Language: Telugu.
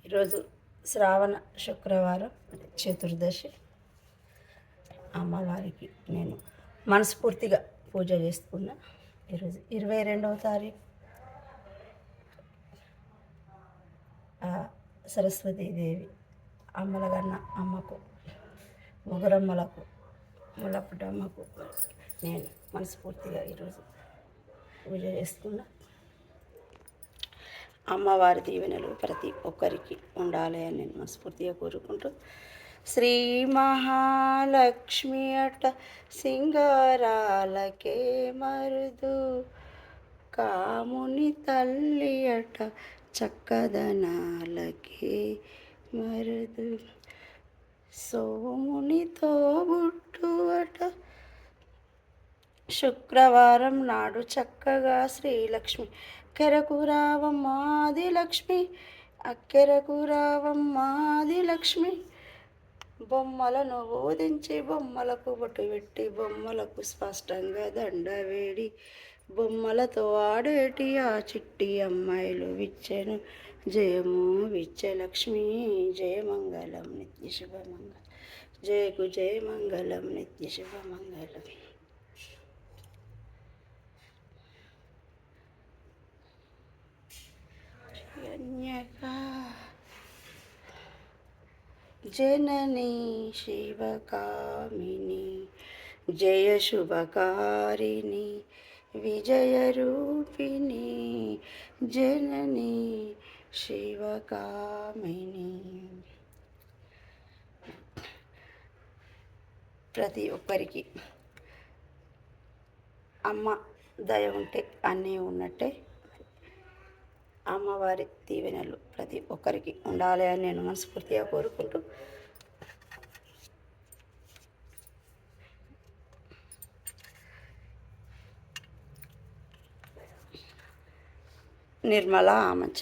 ఈరోజు శ్రావణ శుక్రవారం చతుర్దశి. అమ్మవారికి నేను మనస్ఫూర్తిగా పూజ చేసుకున్నా. ఈరోజు 22వ తారీఖు. సరస్వతీదేవి అమ్మలగన్న అమ్మకు, ముగురమ్మలకు, ముల్లపుటమ్మకు నేను మనస్ఫూర్తిగా ఈరోజు పూజ చేసుకున్నా. అమ్మవారి దీవెనలు ప్రతి ఒక్కరికి ఉండాలి అని నేను మనస్ఫూర్తిగా కోరుకుంటూ, శ్రీ మహాలక్ష్మి అట సింగారాలకే మరుదు, కాముని తల్లి అట చక్కదనాలకే మరుదు, సోమునితో బుట్టు అట శుక్రవారం నాడు చక్కగా శ్రీలక్ష్మి అక్కెరకు రావమ్మాది లక్ష్మి, అక్కెరకు రావమ్మాది లక్ష్మి, బొమ్మలను బోధించి బొమ్మలకు బొట్టు పెట్టి బొమ్మలకు స్పష్టంగా దండ వేడి, బొమ్మలతో ఆడేటి ఆ చిట్టి అమ్మాయిలు విచ్చెను జయము విచ్చలక్ష్మి, జయమంగళం నిత్య శుభమంగళం, జయకు జయమంగళం నిత్య శుభమంగళం. జననీ శివకామిని జయ శుభకారిణి విజయరూపిణి, జననీ శివకామిని. ప్రతి ఒక్కరికి అమ్మ దయ ఉంటే అన్నీ ఉన్నట్టే. అమ్మవారి దీవెనలు ప్రతి ఒక్కరికి ఉండాలి అని నేను మనస్ఫూర్తిగా కోరుకుంటూ, నిర్మల ఆమంచ.